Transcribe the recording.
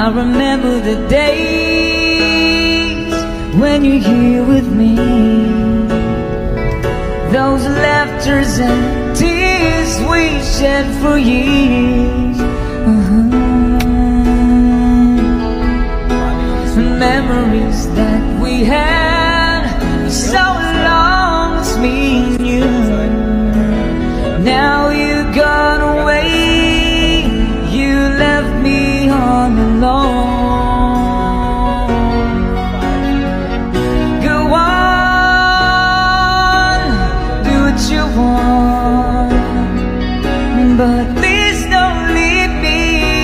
I remember the days when you're here with me, those laughters and tears we shed for years.